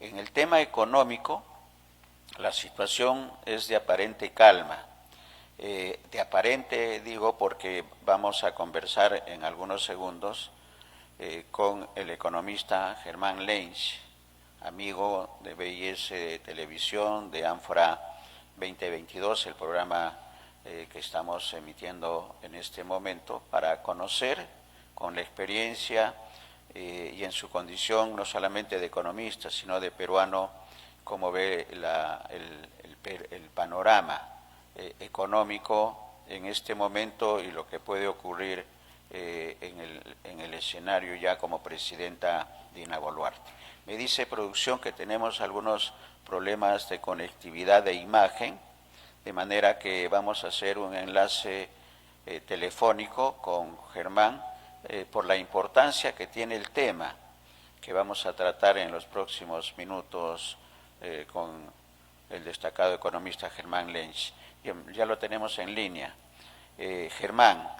En el tema económico, la situación es de aparente calma. De aparente digo porque vamos a conversar en algunos segundos con el economista Germán Lench, amigo de BIS Televisión, de Ánfora 2022, el programa que estamos emitiendo en este momento, para conocer con la experiencia y en su condición no solamente de economista, sino de peruano, cómo ve el panorama económico en este momento y lo que puede ocurrir en el escenario ya como presidenta Dina Boluarte. Me dice producción que tenemos algunos problemas de conectividad de imagen, de manera que vamos a hacer un enlace telefónico con Germán por la importancia que tiene el tema que vamos a tratar en los próximos minutos con el destacado economista Germán Lench. Ya lo tenemos en línea. Germán,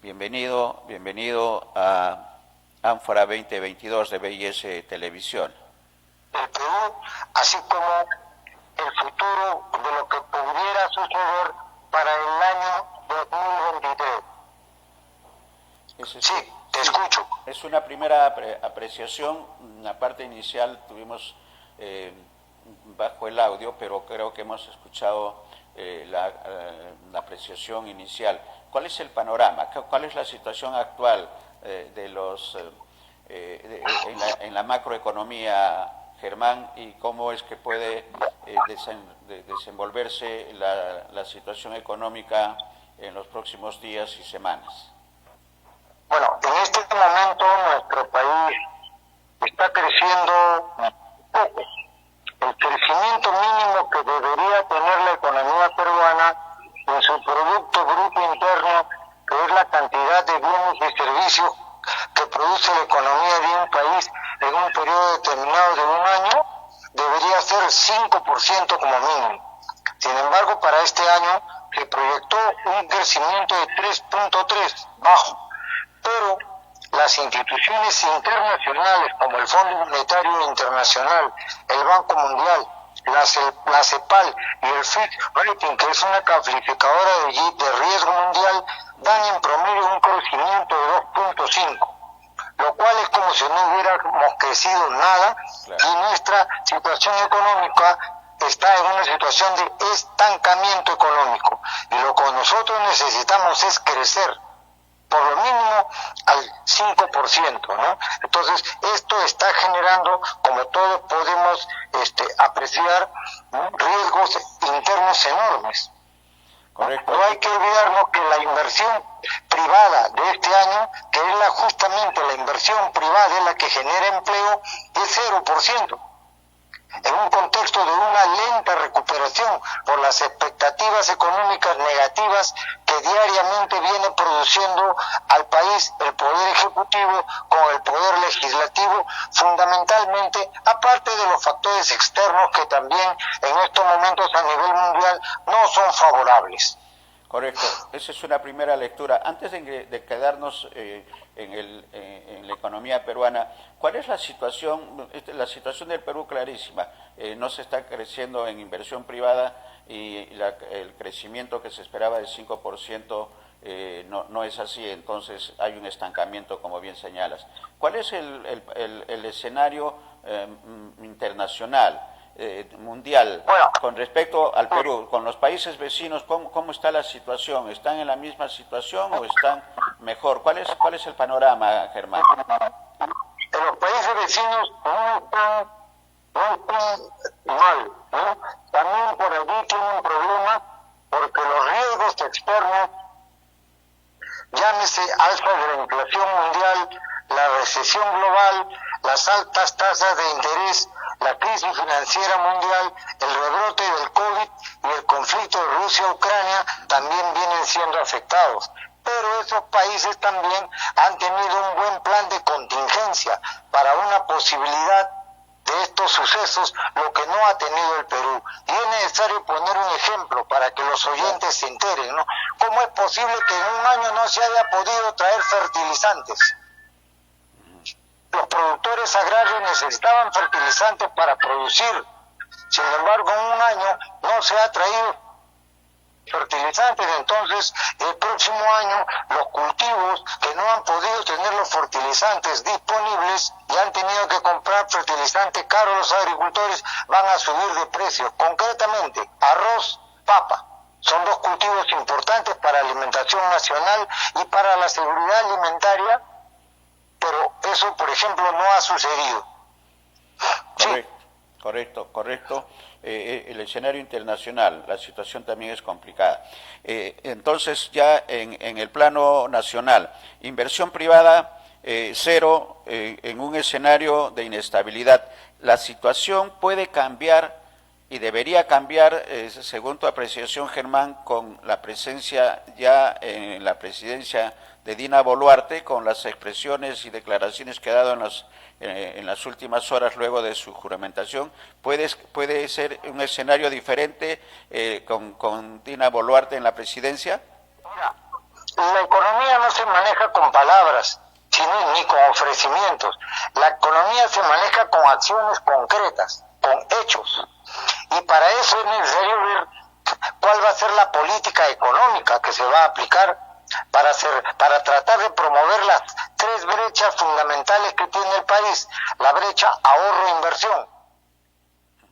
bienvenido a Ánfora 2022 de BIS Televisión. El Perú, así como el futuro de lo que pudiera suceder para el año 2023. Sí, te escucho. Es una primera apreciación. En la parte inicial tuvimos bajo el audio, pero creo que hemos escuchado la apreciación inicial. ¿Cuál es el panorama? ¿Cuál es la situación actual de los en la macroeconomía, Germán, y cómo es que puede desenvolverse la situación económica en los próximos días y semanas? Bueno, en este momento nuestro país está creciendo poco. El crecimiento mínimo que debería tener la economía peruana en su Producto Bruto Interno, que es la cantidad de bienes y servicios que produce la economía de un país en un periodo determinado de un año, debería ser 5% como mínimo. Sin embargo, para este año se proyectó un crecimiento de 3.3, bajo. Pero las instituciones internacionales como el Fondo Monetario Internacional, el Banco Mundial, la CEPAL y el Fitch Rating, que es una calificadora de riesgo mundial, dan en promedio un crecimiento de 2.5, lo cual es como si no hubiéramos crecido nada. Claro. Y nuestra situación económica está en una situación de estancamiento económico, y lo que nosotros necesitamos es crecer por lo mínimo al 5%, ¿no? Entonces, esto está generando, como todos podemos apreciar, ¿no?, riesgos internos enormes. Correcto. No hay que olvidarnos que la inversión privada de este año, que es justamente la inversión privada es la que genera empleo, es 0%. En un contexto de una lenta recuperación por las expectativas económicas negativas que diariamente viene produciendo al país el Poder Ejecutivo con el Poder Legislativo, fundamentalmente, aparte de los factores externos que también en estos momentos a nivel mundial no son favorables. Correcto, esa es una primera lectura. Antes de quedarnos en la economía peruana, ¿cuál es la situación? La situación del Perú clarísima. No se está creciendo en inversión privada y el crecimiento que se esperaba del 5% no es así, entonces hay un estancamiento, como bien señalas. ¿Cuál es el escenario internacional? Mundial, bueno, con respecto al Perú, con los países vecinos, ¿cómo está la situación? ¿Están en la misma situación o están mejor? ¿Cuál es el panorama, Germán? En los países vecinos no están mal, ¿no? También por allí tienen problemas porque los riesgos externos, llámese alza de la inflación mundial, la recesión global, las altas tasas de interés, la crisis financiera mundial, el rebrote del COVID y el conflicto de Rusia-Ucrania también vienen siendo afectados. Pero esos países también han tenido un buen plan de contingencia para una posibilidad de estos sucesos, lo que no ha tenido el Perú. Y es necesario poner un ejemplo para que los oyentes se enteren, ¿no? ¿Cómo es posible que en un año no se haya podido traer fertilizantes? Los productores sectores agrarios necesitaban fertilizantes para producir. Sin embargo, en un año no se ha traído fertilizantes, entonces el próximo año los cultivos que no han podido tener los fertilizantes disponibles y han tenido que comprar fertilizantes caros los agricultores van a subir de precio. Concretamente, arroz, papa. Son dos cultivos importantes para la alimentación nacional y para la seguridad alimentaria, pero eso, por ejemplo, no ha sucedido. Correcto, correcto. El escenario internacional, la situación también es complicada. Entonces, ya en el plano nacional, inversión privada cero en un escenario de inestabilidad. La situación puede cambiar y debería cambiar, según tu apreciación, Germán, con la presencia ya en la presidencia de Dina Boluarte, con las expresiones y declaraciones que ha dado en las últimas horas luego de su juramentación. ¿Puede ser un escenario diferente con Dina Boluarte en la presidencia? Mira, la economía no se maneja con palabras, sino ni con ofrecimientos. La economía se maneja con acciones concretas, con hechos. Y para eso es necesario ver cuál va a ser la política económica que se va a aplicar para tratar de promover las tres brechas fundamentales que tiene el país. La brecha ahorro-inversión.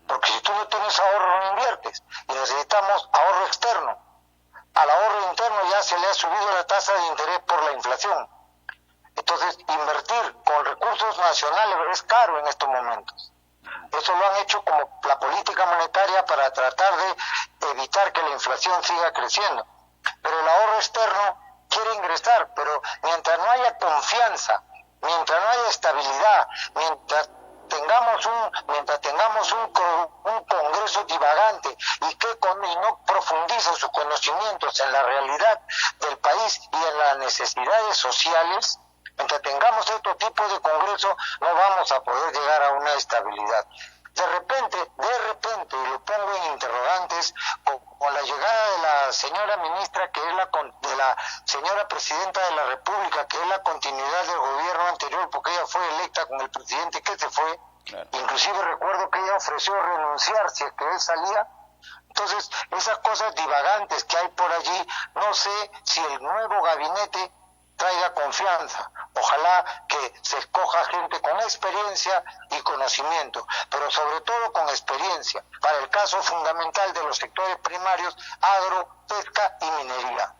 Porque si tú no tienes ahorro no inviertes. Y necesitamos ahorro externo. Al ahorro interno ya se le ha subido la tasa de interés por la inflación. Entonces, invertir con recursos nacionales es caro en estos momentos. Eso lo han hecho como la política monetaria para tratar de evitar que la inflación siga creciendo. Pero el ahorro externo quiere ingresar, pero mientras no haya confianza, mientras no haya estabilidad, mientras tengamos un Congreso divagante y no profundiza sus conocimientos en la realidad del país y en las necesidades sociales, mientras tengamos este tipo de Congreso no vamos a poder llegar a una estabilidad. De repente, y lo pongo en interrogantes, con la llegada de la señora ministra, de la señora presidenta de la República, que es la continuidad del gobierno anterior, porque ella fue electa con el presidente que se fue, claro. Inclusive recuerdo que ella ofreció renunciar si es que él salía. Entonces, esas cosas divagantes que hay por allí, no sé si el nuevo gabinete traiga confianza. Ojalá que se escoja gente con experiencia y conocimiento, pero sobre todo con experiencia, para el caso fundamental de los sectores primarios, agro, pesca y minería.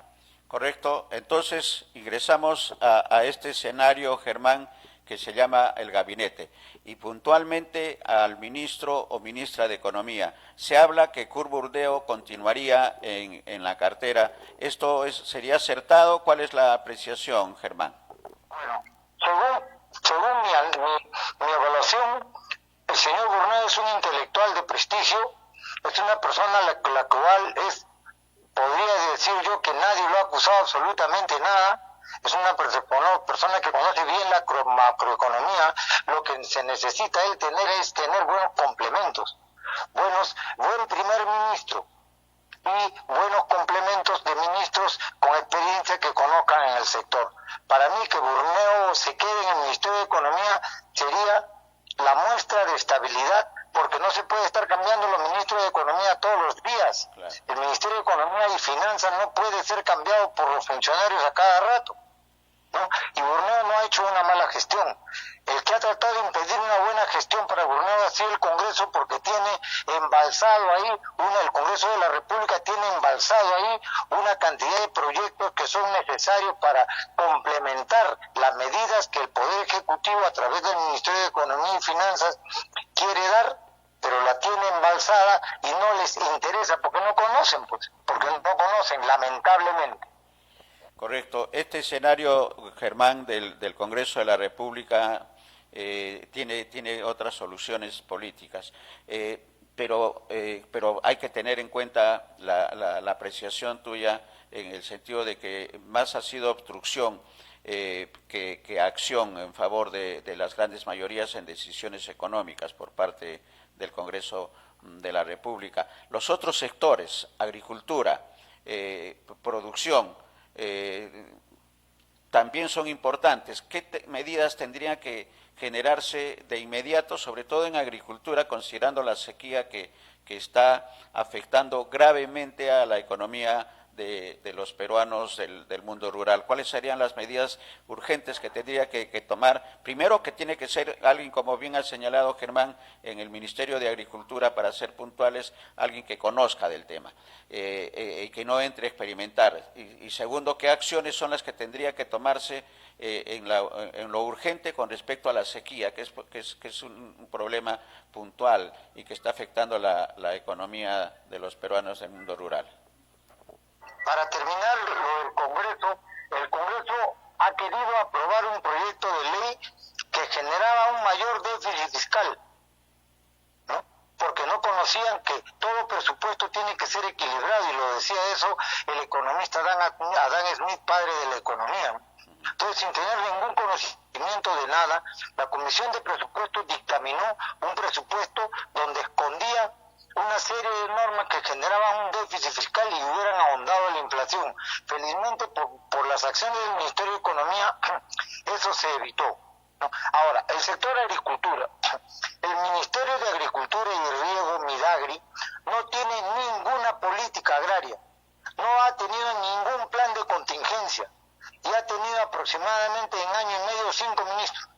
Correcto. Entonces, ingresamos a este escenario, Germán, que se llama el gabinete, y puntualmente al ministro o ministra de Economía. Se habla que Kurt Burdeo continuaría en la cartera. ¿Esto sería acertado? ¿Cuál es la apreciación, Germán? Bueno, según mi evaluación, el señor Burneo es un intelectual de prestigio, es una persona la cual podría decir yo que nadie lo ha acusado absolutamente nada. Es una persona que conoce bien la macroeconomía. Lo que se necesita es tener buenos complementos, buen primer ministro y buenos complementos de ministros con experiencia que conozcan en el sector. Para mí que Burneo se quede en el Ministerio de Economía sería la muestra de estabilidad, porque no se puede estar cambiando los ministros de Economía todos los días. Claro. El Ministerio de Economía y Finanzas no puede ser cambiado por los funcionarios a cada rato, ¿no? Y Burneo no ha hecho una mala gestión. El que ha tratado de impedir una buena gestión para Burneo ha sido el Congreso, porque tiene embalsado ahí, el Congreso de la República tiene embalsado ahí una cantidad de proyectos que son necesarios para complementar las medidas que el Poder Ejecutivo a través del Ministerio de Economía y Finanzas quiere dar, pero la tiene embalsada y no les interesa porque no conocen, lamentablemente. Correcto. Este escenario, Germán, del Congreso de la República tiene otras soluciones políticas, pero hay que tener en cuenta la apreciación tuya en el sentido de que más ha sido obstrucción que acción en favor de las grandes mayorías en decisiones económicas por parte del Congreso de la República. Los otros sectores, agricultura, producción, también son importantes. ¿Qué medidas tendrían que generarse de inmediato, sobre todo en agricultura, considerando la sequía que está afectando gravemente a la economía de los peruanos del mundo rural? ¿Cuáles serían las medidas urgentes que tendría que tomar? Primero, que tiene que ser alguien, como bien ha señalado Germán, en el Ministerio de Agricultura, para ser puntuales, alguien que conozca del tema y que no entre a experimentar. Y segundo, ¿qué acciones son las que tendría que tomarse en lo urgente con respecto a la sequía, que es un problema puntual y que está afectando la economía de los peruanos del mundo rural? Para terminar lo del Congreso, el Congreso ha querido aprobar un proyecto de ley que generaba un mayor déficit fiscal, ¿no? Porque no conocían que todo presupuesto tiene que ser equilibrado, y lo decía eso el economista Adam Smith, padre de la economía. Entonces, sin tener ningún conocimiento de nada, la Comisión de Presupuestos dictaminó un presupuesto donde escondía una serie de normas que generaban un déficit fiscal y hubieran ahondado la inflación. Felizmente, por las acciones del Ministerio de Economía, eso se evitó, ¿no? Ahora, el sector agricultura. El Ministerio de Agricultura y Riego, Midagri, no tiene ninguna política agraria, no ha tenido ningún plan de contingencia y ha tenido aproximadamente en año y medio 5 ministros,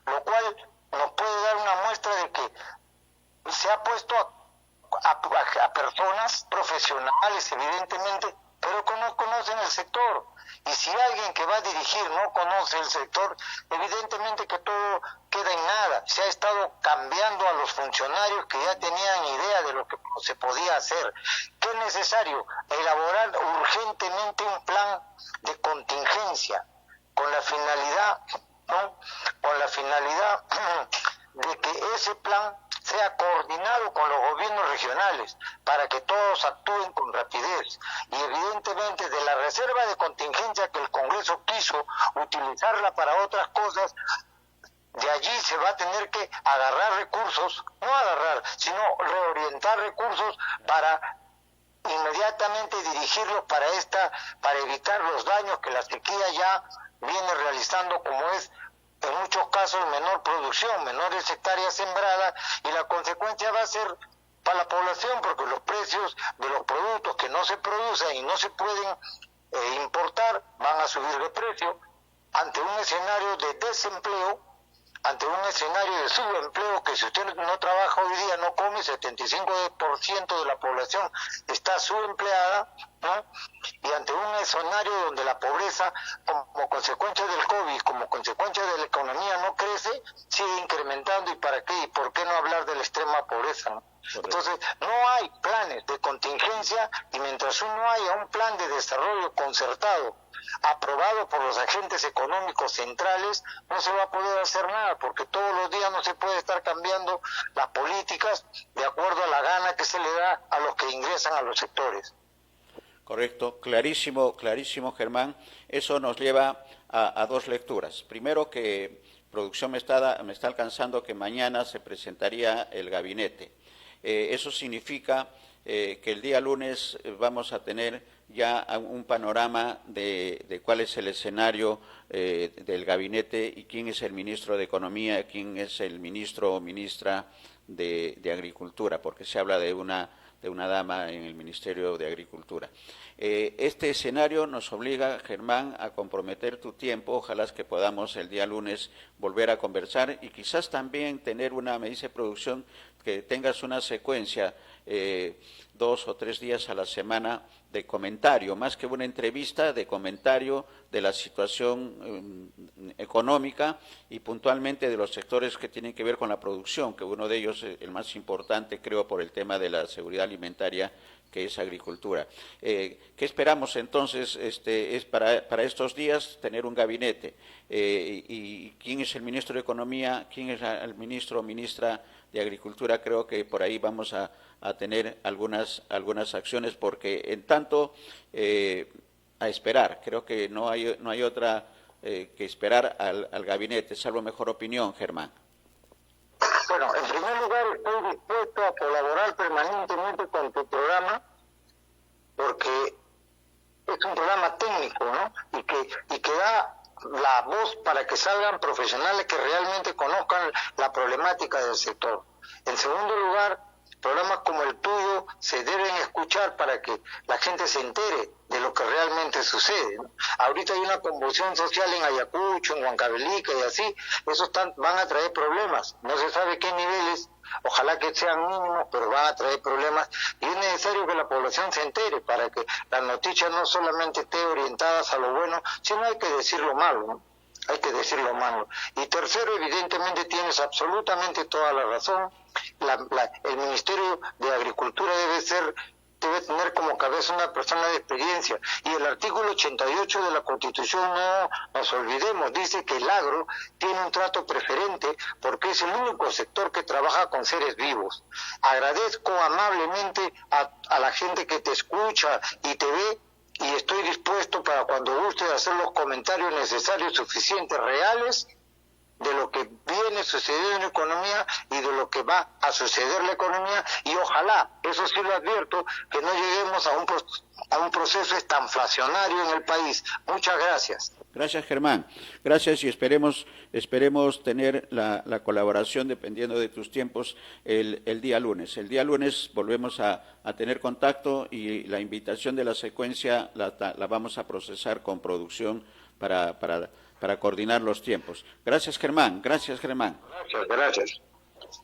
lo cual nos puede dar una muestra de que se ha puesto a personas profesionales, evidentemente, pero que no conocen el sector. Y si alguien que va a dirigir no conoce el sector, evidentemente que todo queda en nada. Se ha estado cambiando a los funcionarios que ya tenían idea de lo que se podía hacer. ¿Qué es necesario? Elaborar urgentemente un plan de contingencia con la finalidad, ¿no? Con la finalidad de que ese plan sea coordinado con los gobiernos regionales para que todos actúen con rapidez. Y evidentemente de la reserva de contingencia que el Congreso quiso utilizarla para otras cosas, de allí se va a tener que agarrar recursos, no agarrar, sino reorientar recursos para inmediatamente dirigirlos para evitar los daños que la sequía ya viene realizando, como es en muchos casos menor producción, menores hectáreas sembradas, y la consecuencia va a ser para la población, porque los precios de los productos que no se producen y no se pueden importar van a subir de precio ante un escenario de desempleo, ante un escenario de subempleo, que si usted no trabaja hoy día no come. 75% de la población está subempleada, ¿no? Y ante un escenario donde la pobreza, como consecuencia del COVID, como consecuencia de la economía, no crece, sigue incrementando. ¿Y para qué? ¿Y por qué no hablar de la extrema pobreza, ¿no? Entonces, no hay planes de contingencia, y mientras no haya un plan de desarrollo concertado, aprobado por los agentes económicos centrales, no se va a poder hacer nada, porque todos los días no se puede estar cambiando las políticas de acuerdo a la gana que se le da a los que ingresan a los sectores. Correcto, clarísimo, clarísimo, Germán. Eso nos lleva a dos lecturas. Primero, que producción me está alcanzando que mañana se presentaría el gabinete. Eso significa que el día lunes vamos a tener ya un panorama de cuál es el escenario del gabinete y quién es el ministro de Economía, quién es el ministro o ministra de Agricultura, porque se habla de una dama en el Ministerio de Agricultura. Este escenario nos obliga, Germán, a comprometer tu tiempo. Ojalá que podamos el día lunes volver a conversar y quizás también tener me dice producción, que tengas una secuencia 2 o 3 días a la semana de comentario, más que una entrevista, de comentario de la situación económica y puntualmente de los sectores que tienen que ver con la producción, que uno de ellos, el más importante, creo, por el tema de la seguridad alimentaria, que es agricultura. ¿Qué esperamos entonces? Es para estos días tener un gabinete. ¿Y quién es el ministro de Economía? ¿Quién es el ministro o ministra de Agricultura? Creo que por ahí vamos a tener algunas acciones, porque en tanto a esperar. Creo que no hay otra que esperar al gabinete, salvo mejor opinión, Germán. Bueno, en primer lugar, estoy dispuesto a colaborar permanentemente con tu programa, porque es un programa técnico, ¿no? Y que que da la voz para que salgan profesionales que realmente conozcan la problemática del sector. En segundo lugar, programas como el tuyo se deben escuchar para que la gente se entere de lo que realmente sucede, ¿no? Ahorita hay una convulsión social en Ayacucho, en Huancavelica y así, esos van a traer problemas, no se sabe qué niveles, ojalá que sean mínimos, pero van a traer problemas y es necesario que la población se entere para que las noticias no solamente estén orientadas a lo bueno, sino hay que decir lo malo, ¿no? Hay que decir lo malo. Y tercero, evidentemente tienes absolutamente toda la razón, el Ministerio de Agricultura debe tener como cabeza una persona de experiencia. Y el artículo 88 de la Constitución, no nos olvidemos, dice que el agro tiene un trato preferente porque es el único sector que trabaja con seres vivos. Agradezco amablemente a la gente que te escucha y te ve, y estoy dispuesto para cuando guste hacer los comentarios necesarios, suficientes, reales, de lo que viene sucediendo en la economía y de lo que va a suceder en la economía, y ojalá, eso sí lo advierto, que no lleguemos a un proceso estanflacionario en el país. Muchas gracias. Gracias, Germán. Gracias y esperemos tener la colaboración, dependiendo de tus tiempos, el día lunes. El día lunes volvemos a tener contacto y la invitación de la secuencia la vamos a procesar con producción para coordinar los tiempos. Gracias, Germán. Gracias, Germán. Gracias.